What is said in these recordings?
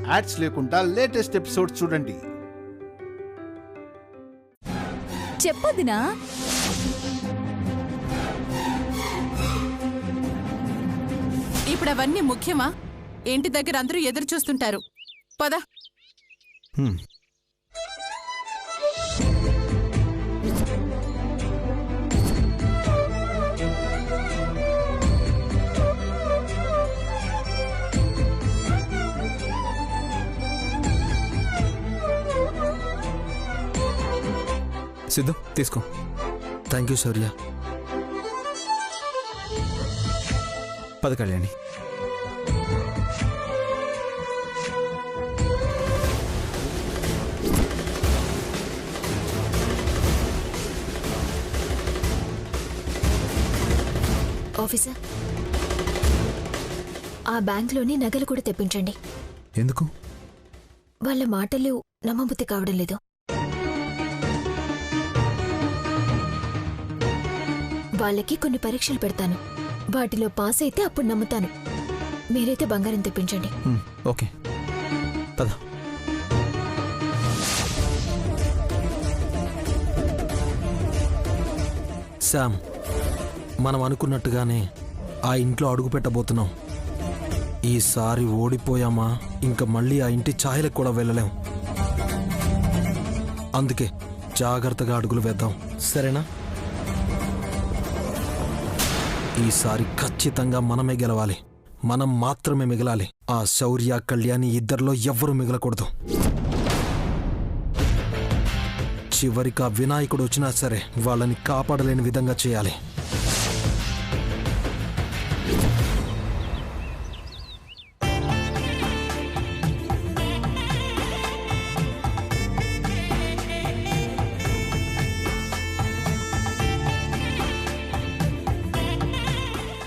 Ads లేకుండా latest episodes చూడండి. చెప్పొద్దునా? ఇప్పుడు అవన్నీ ముఖ్యమా? ఇంటి దగ్గర అందరూ ఎదురు చూస్తుంటారు. పద. సిద్ధు తీసుకో. థ్యాంక్ యూ శౌర్య. పద కళ్యాణి. ఆఫీసర్, ఆ బ్యాంక్లోని నగలు కూడా తెప్పించండి. ఎందుకు? వాళ్ళ మాటలు నమ్మబుద్ధి కావడం లేదు. వాళ్ళకి కొన్ని పరీక్షలు పెడతాను. వాటిలో పాస్ అయితే అప్పుడు నమ్ముతాను. మీరైతే బంగారం తెప్పించండి. ఓకే పద. శామ్, మనం అనుకున్నట్టుగానే ఆ ఇంట్లో అడుగు పెట్టబోతున్నాం. ఈసారి ఓడిపోయామా ఇంక మళ్ళీ ఆ ఇంటి ఛాయలకు కూడా వెళ్ళలేం. అందుకే జాగ్రత్తగా అడుగులు వేద్దాం, సరేనా? ఈసారి ఖచ్చితంగా మనమే గెలవాలి. మనం మాత్రమే మిగలాలి. ఆ శౌర్య కళ్యాణి ఇద్దరిలో ఎవ్వరూ మిగలకూడదు. చివరికి ఆ వినాయకుడు వచ్చినా సరే వాళ్ళని కాపాడలేని విధంగా చేయాలి.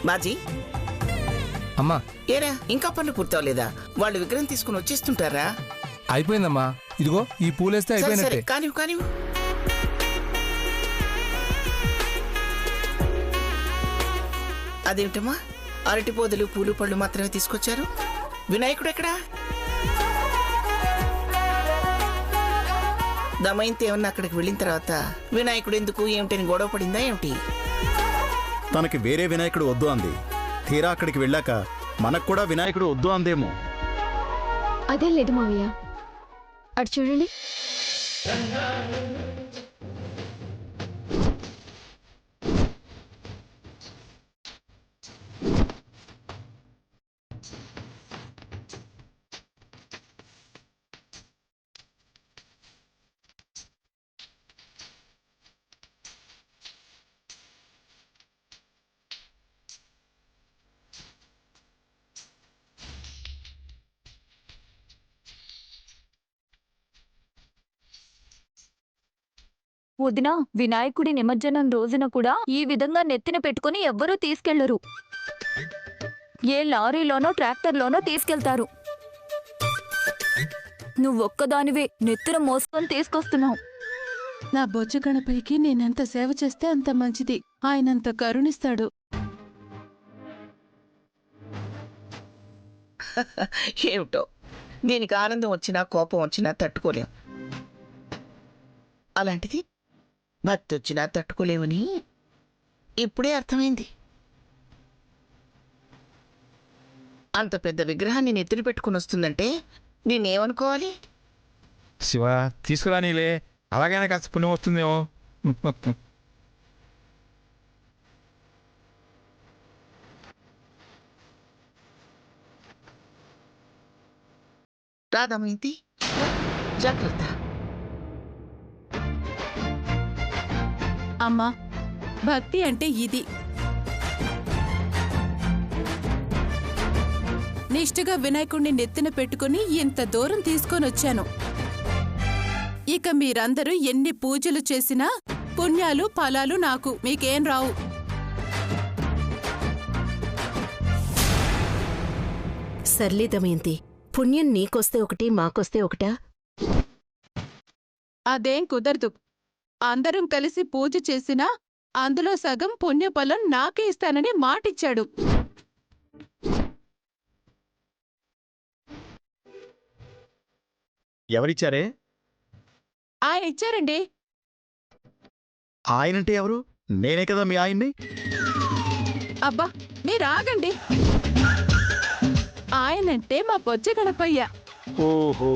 బాజీ, అమ్మా, ఏరా ఇంకా పనులు పూర్తవలేదా? వాళ్ళు విగ్రహం తీసుకుని వచ్చేస్తుంటారా? అయిపోయిందమ్మా. ఇదిగో ఈ పూలేస్తే అయిపోయినట్టే. కానీ కానీ అదేమిటమ్మా, అరటి పోదలు పూలు పళ్ళు మాత్రమే తీసుకొచ్చారు? వినాయకుడు ఎక్కడా? దమయంతి ఏమన్నా అక్కడికి వెళ్ళిన తర్వాత వినాయకుడు ఎందుకు ఏమిటని గొడవ పడిందా ఏమిటి? తనకి వేరే వినాయకుడు వద్దు అంది. తీరా అక్కడికి వెళ్ళాక మనకు కూడా వినాయకుడు వద్దు అందేమో. అదే లేదు మావయ్య, అటు చూడండి. వదినా, వినాయకుడి నిమజ్జనం రోజున కూడా ఈ విధంగా నెత్తిన పెట్టుకుని ఎవ్వరూ తీసుకెళ్లరు. ఏ లారీలోనో ట్రాక్టర్లోనో తీసుకెళ్తారు. నువ్వొక్కదానివే నెత్తిన మోసుకొని తీసుకొస్తున్నావు. నా బొజ్జ గణపైకి నేనెంత సేవ చేస్తే అంత మంచిది. ఆయనంత కరుణిస్తాడు. ఏమిటో, దీనికి ఆనందం వచ్చినా కోపం వచ్చినా తట్టుకోలేం. అలాంటిది భక్తి వచ్చినా తట్టుకోలేవని ఇప్పుడే అర్థమైంది. అంత పెద్ద విగ్రహాన్ని నెత్తిన పెట్టుకుని వస్తుందంటే నేనేమనుకోవాలి? శివ, తీసుకురానిలే, అలాగైనా కాస్త పుణ్యం వస్తుందేమో. రాదమేంటి? జాగ్రత్త. అమ్మా, భక్తి అంటే ఇది. నిష్ఠగా వినాయకుడిని నెత్తిన పెట్టుకుని ఇంత దూరం తీసుకొనొచ్చాను. ఇక మీరందరూ ఎన్ని పూజలు చేసినా పుణ్యాలు ఫలాలు నాకు, మీకేం రావు. సర్లే దమయంతి, పుణ్యం నీకొస్తే ఒకటి మాకొస్తే ఒకటా? అదేం కుదరదు. అందరం కలిసి పూజ చేసినా అందులో సగం పుణ్యఫలం నాకే ఇస్తానని మాటిచ్చాడు. ఎవరిచ్చారే? ఆయన ఇచ్చారండి. ఆయనంటే ఎవరు? నేనే కదా మీ ఆయన్ని. అబ్బా మీరు ఆగండి. ఆయనంటే మా బొజ్జ గణపయ్య. ఓహో,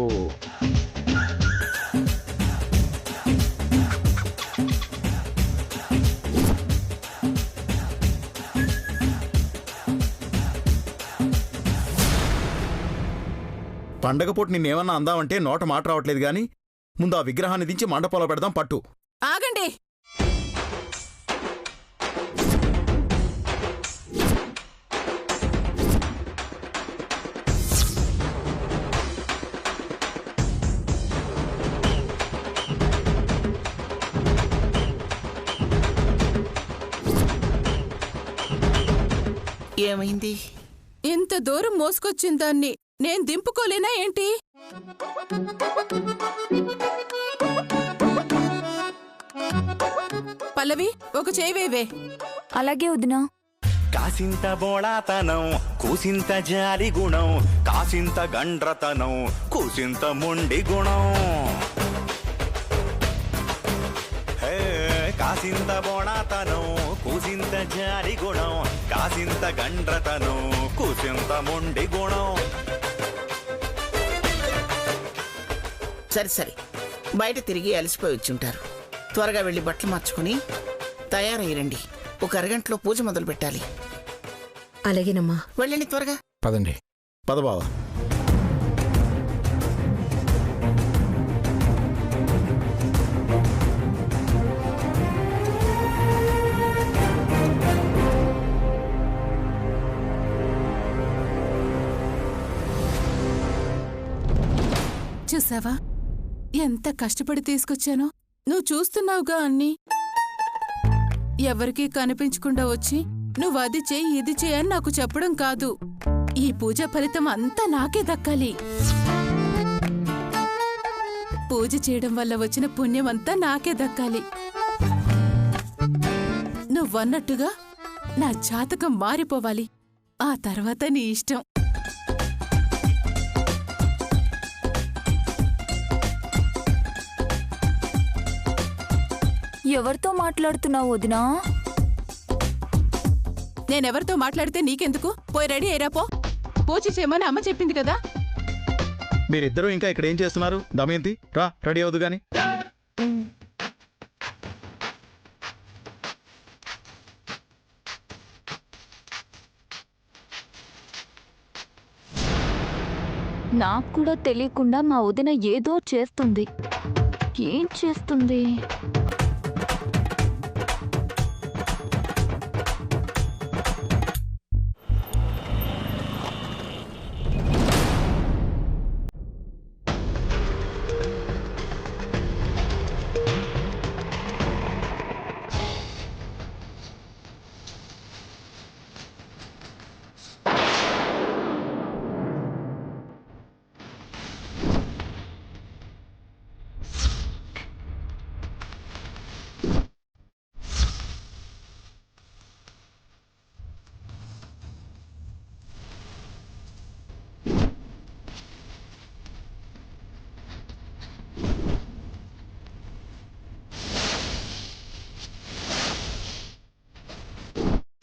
పండగ పూట నిన్నేమన్నా అందామంటే నోట మాట రావట్లేదు గాని ముందు ఆ విగ్రహాన్ని దించి మండపంలో పెడదాం పట్టు. ఆగండి. ఏమైంది? ఇంత దూరం మోసుకొచ్చిన దాన్ని నేను దింపుకోలేనా ఏంటి? పల్లవి ఒక చేవేవే. అలాగే వదినా. కాసింత బోళాతనం, కూసింత జాలి గుణం, కాసింత గండ్రతనం, కూసింత మొండి గుణం. కాసింత బోళాతనం, కూసింత జాలి గుణం, కాసింత గండ్రతనం, కూసింత మొండి గుణం. సరే సరే, బయట తిరిగి అలసిపోయి వచ్చుంటారు. త్వరగా వెళ్ళి బట్టలు మార్చుకుని తయారయ్యండి. ఒక అరగంటలో పూజ మొదలు పెట్టాలి. అలాగేనమ్మా. వెళ్ళండి త్వరగా. పదండి. పద బావా. చూసావా ఎంత కష్టపడి తీసుకొచ్చానో? నువ్వు చూస్తున్నావుగా అన్నీ. ఎవరికీ కనిపించకుండా వచ్చి నువ్వు అది చెయ్యి ఇది చెయ్యని నాకు చెప్పడం కాదు. ఈ పూజ ఫలితం అంతా నాకే దక్కాలి. పూజ చేయడం వల్ల వచ్చిన పుణ్యం అంతా నాకే దక్కాలి. నువ్వన్నట్టుగా నా జాతకం మారిపోవాలి. ఆ తర్వాత నీ ఇష్టం. ఎవరితో మాట్లాడుతున్నావు వదినా? నేనెవరితో మాట్లాడితే నీకెందుకు? పోయి రెడీ అయ్యిరా పో. పూజ చేయమని అమ్మ చెప్పింది కదా. మీరిద్దరూ ఇంకా ఇక్కడ ఏం చేస్తున్నారు? దమయంతి రా, రెడీ అవుదు గాని. నాకు కూడా తెలియకుండా మా వదిన ఏదో చేస్తుంది. ఏం చేస్తుంది?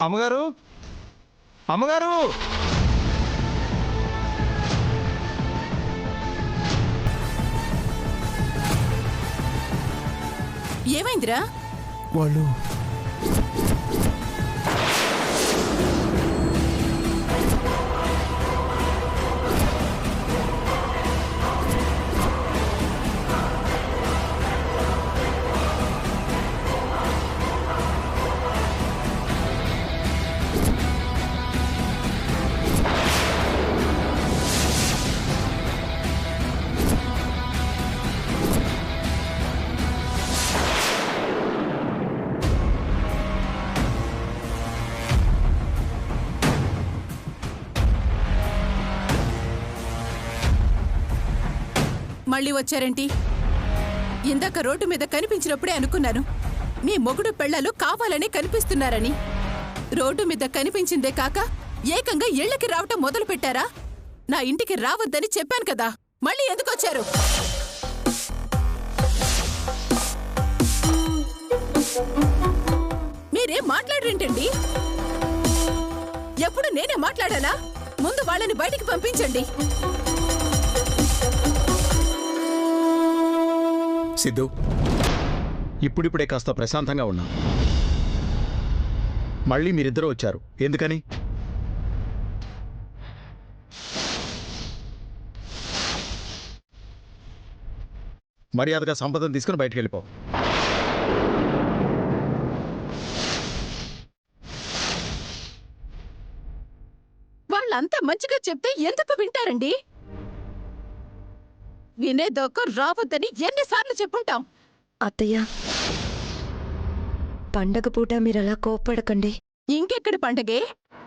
అమ్మగారు, అమ్మగారు, ఏమైందిరా? వాళ్ళు మళ్ళీ వచ్చారేంటి? ఇందాక రోడ్డు మీద కనిపించినప్పుడే అనుకున్నాను మీ మొగుడు పెళ్ళాలు కావాలని కనిపిస్తున్నారని. రోడ్డు మీద కనిపించిందే కాక ఏకంగా ఇళ్ళకి రావటం మొదలు పెట్టారా? నా ఇంటికి రావద్దని చెప్పాను కదా. మళ్ళీ ఎందుకు వచ్చారు? మీరేం మాట్లాడరేంటండి? ఎప్పుడు నేనే మాట్లాడాలా? ముందు వాళ్ళని బయటికి పంపించండి. సిద్ధు, ఇప్పుడిప్పుడే కాస్త ప్రశాంతంగా ఉన్నాం. మళ్ళీ మీరిద్దరూ వచ్చారు, ఎందుకని? మర్యాదగా సంపదను తీసుకుని బయటికి వెళ్ళిపో. వాళ్ళంతా మంచిగా చెప్తే ఎందుకు వింటారండి? వినేదాకా రావద్దని ఎన్నిసార్లు చెప్పుంటాం. అత్తయ్య, పండగ పూట మీరలా కోప్పడకండి. ఇంకెక్కడి పండగే?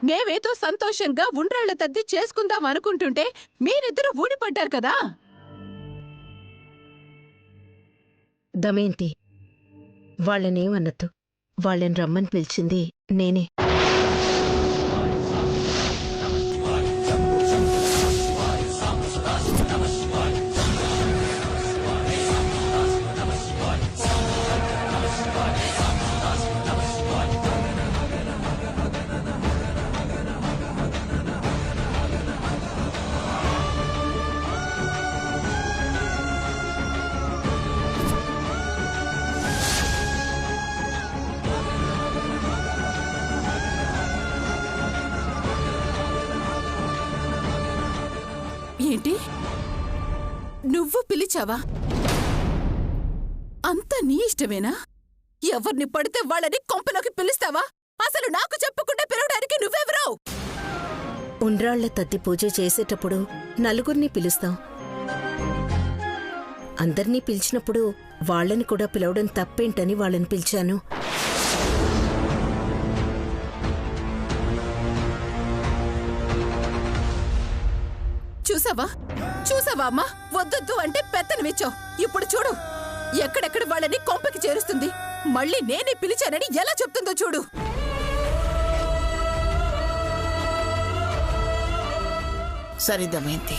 మేమేదో సంతోషంగా ఉండ్రాళ్ల తద్ది చేసుకుందాం అనుకుంటుంటే మీరిద్దరూ ఊడిపడ్డారు కదా. దమయంతి, వాళ్ళనేమన్నద్దు. వాళ్ళని రమ్మని పిలిచింది నేనే. ఏంటి? నువ్వు పిలిచావా? అంత నీ ఇష్టమేనా? ఎవరిని పడితే వాళ్ళని కొంపలోకి పిలుస్తావా? అసలు నాకు చెప్పకుండా పిలవడానికి నువ్వెవరో? ఉండ్రాళ్ల తద్ది పూజ చేసేటప్పుడు నలుగురిని పిలుస్తాం. అందర్నీ పిలిచినప్పుడు వాళ్ళని కూడా పిలవడం తప్పేంటని వాళ్ళని పిలిచాను. చూసావా చూసావా అమ్మా? వద్దొద్దు అంటే పెత్తనమిచ్చావు. ఇప్పుడు చూడు, ఎక్కడెక్కడ వాళ్ళని కొంపకి చేరుస్తుంది. మళ్ళీ నేనే పిలిచానని ఎలా చెప్తుందో చూడు. సరే దమయంతి,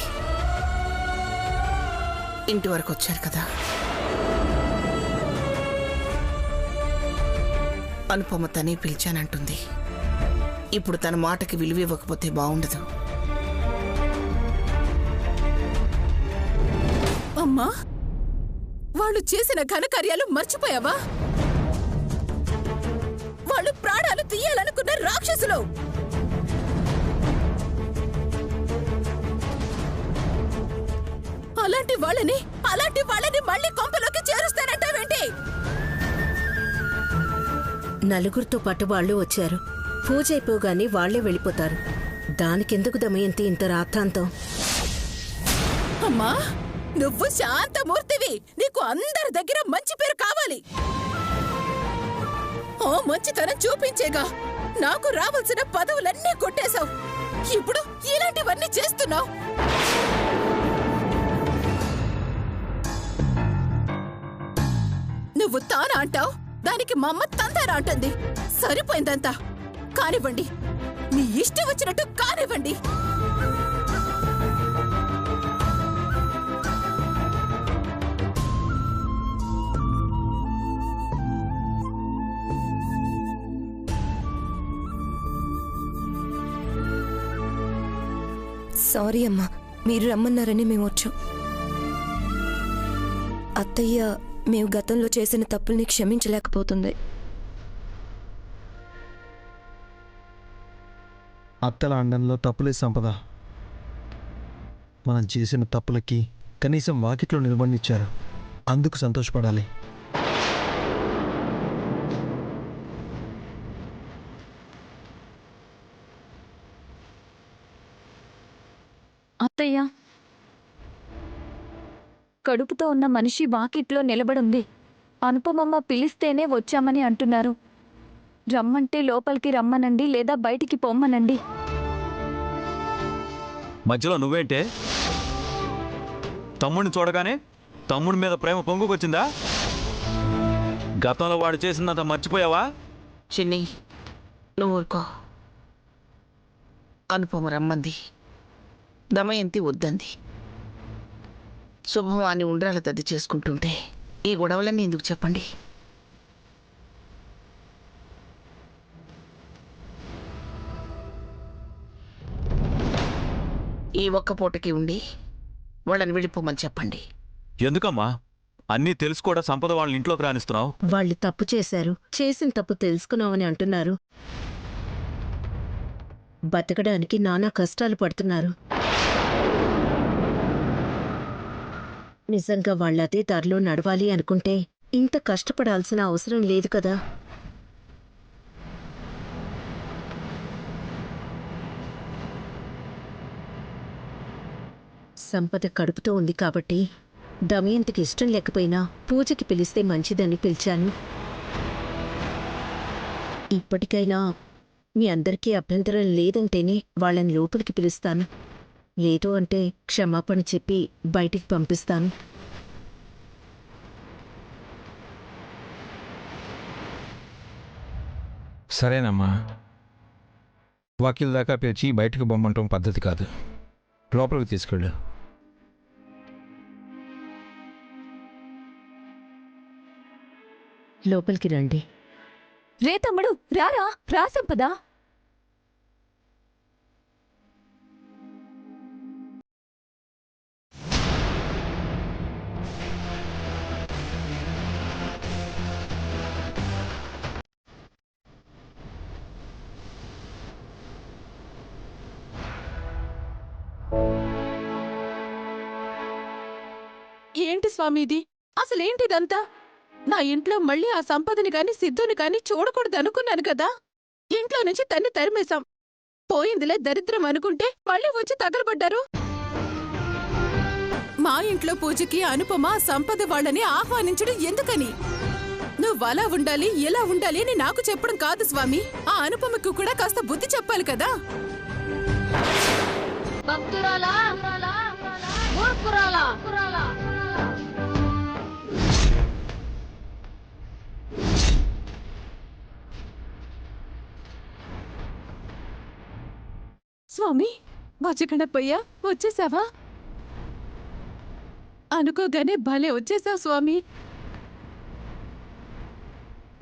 ఇంటి వరకు వచ్చారు కదా. అనుపమ తనే పిలిచానంటుంది. ఇప్పుడు తన మాటకి విలువ ఇవ్వకపోతే బాగుండదు. అమ్మా, వాళ్ళు చేసిన ఘనకార్యాలు మర్చిపోయావా? వాళ్ళు ప్రాణాలు తీయాలనుకున్న రాక్షసులు. అలాంటి వాళ్ళని మళ్ళీ కొంపలోకి చేరుస్తానంటావేంటి? నలుగురితో పాటు వాళ్ళు వచ్చారు. పూజ అయిపోగాని వాళ్లే వెళ్ళిపోతారు. దానికెందుకు దమయంతి ఇంత రాద్ధాంతం? అమ్మా, నువ్వు శాంతమూర్తివి. నీకు అందరి దగ్గర మంచి పేరు కావాలి. ఓ మంచితనం చూపించేగా నాకు రావాల్సిన పదవులన్నీ కొట్టేశావు. ఇప్పుడు ఇలాంటివన్నీ చేస్తున్నావు. నువ్వు తానా అంటావు, దానికి మా అమ్మ తంతారా అంటుంది. సరిపోయిందంతా. కానివ్వండి, మీ ఇష్టం వచ్చినట్టు కానివ్వండి. సారీ అమ్మా, మీరు రమ్మన్నారని మేము వచ్చాం. అత్తయ్య మేము గతంలో చేసిన తప్పుల్ని క్షమించలేకపోతుంది. అత్తల అండంలో తప్పులే సంపద. మనం చేసిన తప్పులకి కనీసం వాకిట్లో నిలబడినిచ్చారు. అందుకు సంతోషపడాలి. అత్తయ్య, కడుపుతో ఉన్న మనిషి వాకిట్లో నిలబడుంది. అనుపమమ్మ పిలిస్తేనే వచ్చామని అంటున్నారు. రమ్మంటే లోపలికి రమ్మనండి, లేదా బయటికి పొమ్మనండి. మధ్యలో నువ్వేంటే? తమ్ముడిని చూడగానే తమ్ముడి మీద ప్రేమ పొంగుకొచ్చిందా? గతంలో వాడు చేసినంత మర్చిపోయావా? చిన్ని, నువ్వు ఊరుకో. అనుపమ రమ్మంది, దమయంతి వద్దంది. శుభం అని ఉండ్రాల దద్ది చేసుకుంటుంటే ఈ గొడవలన్నీ ఎందుకు చెప్పండి? ఈ ఒక్క పూటకి ఉండి వాళ్ళని వెళ్ళిపోమని చెప్పండి. ఎందుకమ్మా అన్నీ తెలిసి కూడా సంపద వాళ్ళని ఇంట్లోకి రానిస్తున్నావు? వాళ్ళు తప్పు చేశారు, చేసిన తప్పు తెలుసుకున్నామని అంటున్నారు. బతకడానికి నానా కష్టాలు పడుతున్నారు. నిజంగా వాళ్ళదే దారిలో నడవాలి అనుకుంటే ఇంత కష్టపడాల్సిన అవసరం లేదు కదా. సంపద కడుపుతో ఉంది కాబట్టి దమయంతికి ఇష్టం లేకపోయినా పూజకి పిలిస్తే మంచిదని పిలిచాను. ఇప్పటికైనా మీ అందరికీ అభ్యంతరం లేదంటేనే వాళ్ళని లోపలికి పిలుస్తాను. లేదు అంటే క్షమాపణ చెప్పి బయటికి పంపిస్తాను. సరేనమ్మా, వకీల్ దాకా పిలిచి బయటకు బొమ్మంటాం పద్ధతి కాదు. లోపలికి తీసుకెళ్ళు. లోపలికి రండి. రే తమ్ముడు, రారా, రా సంపద. ఏంటి స్వామి ఇది? అసలేంటిదంతా? నా ఇంట్లో మళ్ళీ ఆ సంపదని కాని సిద్ధుని కాని చూడకూడదు అనుకున్నాను కదా. ఇంట్లో నుంచి తన్ని తరిమేశాం. పోయిందిలే దరిద్రం అనుకుంటే మళ్ళీ వచ్చి తగలబడ్డారు. మా ఇంట్లో పూజకి అనుపమ సంపద వాళ్ళని ఆహ్వానించడం ఎందుకని? నువ్వలా ఉండాలి, ఎలా ఉండాలి అని నాకు చెప్పడం కాదు స్వామి. ఆ అనుపమకు కూడా కాస్త బుద్ధి చెప్పాలి కదా. స్వామి, వచ్చకడపోయ్యా, వచ్చేసావా? అనుకోగానే భలే వచ్చేసావు స్వామి.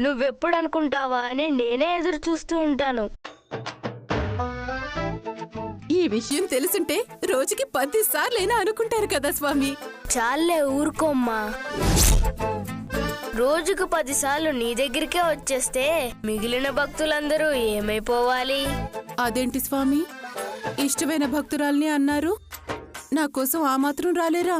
నువ్వెప్పుడు అనుకుంటావా అని నేనే ఎదురు చూస్తూ ఉంటాను. ఈ విషయం తెలుసుంటే రోజుకి 10 సార్లైనా అనుకుంటారు కదా స్వామి. చాలే ఊరుకోమ్మా. రోజుకు 10 సార్లు నీ దగ్గరికే వచ్చేస్తే మిగిలిన భక్తులందరూ ఏమైపోవాలి? అదేంటి స్వామి, ఇష్టమైన భక్తురాల్ని అన్నారు, నా కోసం ఆ మాత్రం రాలేరా?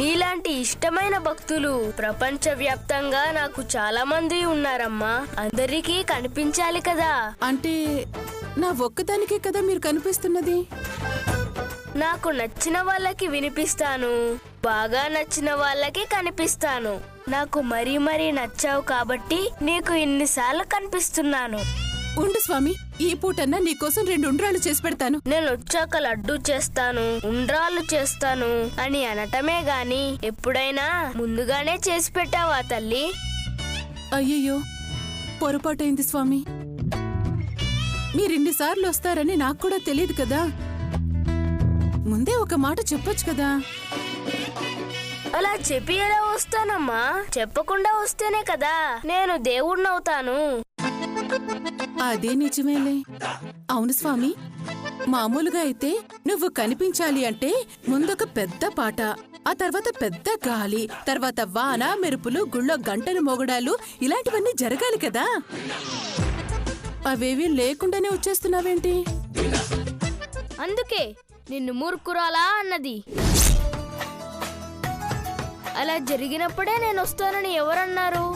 నీలాంటి ఇష్టమైన భక్తులు ప్రపంచవ్యాప్తంగా నాకు చాలా మంది ఉన్నారమ్మా. అందరికీ కనిపించాలి కదా. అంటే నా ఒక్కదానికే కదా మీరు కనిపిస్తున్నది? నాకు నచ్చిన వాళ్ళకి వినిపిస్తాను, బాగా నచ్చిన వాళ్ళకి కనిపిస్తాను. నాకు మరీ మరీ నచ్చావు కాబట్టి నీకు ఇన్నిసార్లు కనిపిస్తున్నాను. ఉండు స్వామి, ఈ పూటన్నా నీకోసం 2 ఉండ్రాళ్ళు చేసి పెడతాను. నేను వచ్చాక లడ్డు చేస్తాను, ఉండ్రాళ్ళు చేస్తాను అని అనటమే గాని ఎప్పుడైనా ముందుగానే చేసి పెట్టావా తల్లి? అయ్యయ్యో, పొరపాటైంది స్వామి. మీరిన్నిసార్లు వస్తారని నాకు కూడా తెలియదు కదా. ముందే ఒక మాట చెప్పొచ్చు కదా. అలా చెప్పి ఎలా వస్తానమ్మా? చెప్పకుండా వస్తేనే కదా నేను దేవుణ్ణవుతాను. అదే నిజమేలే. అవును స్వామి, మామూలుగా అయితే నువ్వు కనిపించాలి అంటే ముందొక పెద్ద పాట, ఆ తర్వాత పెద్ద గాలి, తర్వాత వాన, మెరుపులు, గుళ్ళో గంటలు మోగడాలు, ఇలాంటివన్నీ జరగాలి కదా. అవేవి లేకుండానే వచ్చేస్తున్నావేంటి? అందుకే నిన్ను మూర్ఖురాలా అన్నది. అలా జరిగినప్పుడే నేను వస్తానని ఎవరన్నారు?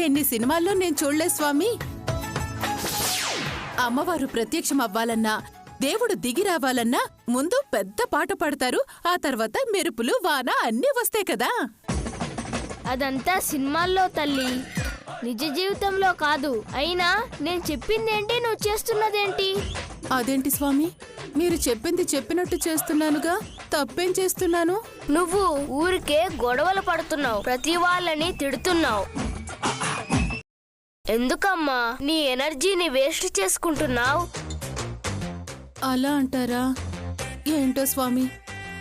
ఎన్ని సినిమాల్లో నేను చూడలే స్వామి. అమ్మవారు ప్రత్యక్షం అవ్వాలన్నా, దేవుడు దిగి రావాలన్నా ముందు పెద్ద పాట పాడతారు, ఆ తర్వాత మెరుపులు, వాన అన్నీ వస్తాయి కదా. అదంతా సినిమాల్లో తల్లి, నిజ జీవితంలో కాదు. అయినా నేను చెప్పిందేంటి, నువ్వు చేస్తున్నదేంటి? అదేంటి స్వామి, మీరు చెప్పింది చెప్పినట్టు చేస్తున్నానుగా, తప్పేం చేస్తున్నాను? నువ్వు ఊరికే గొడవలు పడుతున్నావు, ప్రతి వాళ్ళని తిడుతున్నావు. ఎందుకమ్మా నీ ఎనర్జీని వేస్ట్ చేసుకుంటున్నావు? అలా అంటారా? ఏంటో స్వామి,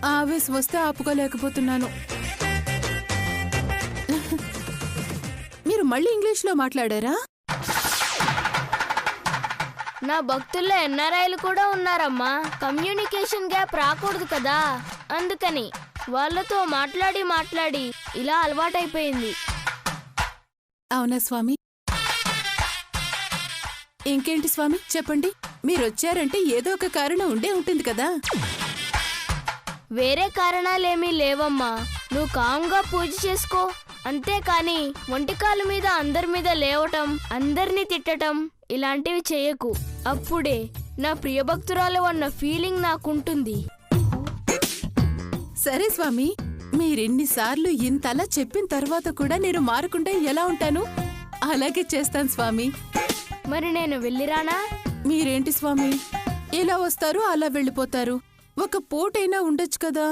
ఆవేశం వస్తే ఆపుకోలేకపోతున్నాను. మీరు మళ్ళీ ఇంగ్లీష్లో మాట్లాడారా? నా భక్తుల్లో ఎన్ఆర్ఐలు కూడా ఉన్నారమ్మా. కమ్యూనికేషన్ గ్యాప్ రాకూడదు కదా, అందుకని వాళ్ళతో మాట్లాడి మాట్లాడి ఇలా అలవాటైపోయింది. అవునా స్వామి? ఇంకేంటి స్వామి చెప్పండి. మీరొచ్చారంటే ఏదో ఒక కారణం ఉండే ఉంటుంది కదా. వేరే కారణాలేమీ లేవమ్మా. నువ్వు కామ్గా పూజ చేసుకో, అంతేకాని ఒంటికాలు మీద అందరి మీద లేవటం, అందరినీ తిట్టటం ఇలాంటివి చేయకు. అప్పుడే నా ప్రియభక్తురాలు అన్న ఫీలింగ్ నాకుంటుంది. సరే స్వామి, మీరెన్నిసార్లు ఇంతలా చెప్పిన తర్వాత కూడా నేను మారకుండా ఎలా ఉంటాను? అలాగే చేస్తాను స్వామి. మరి నేను వెళ్ళిరానా? మీరేంటి స్వామి ఇలా వస్తారు అలా వెళ్ళిపోతారు? ఒక పూటైనా ఉండొచ్చు కదా.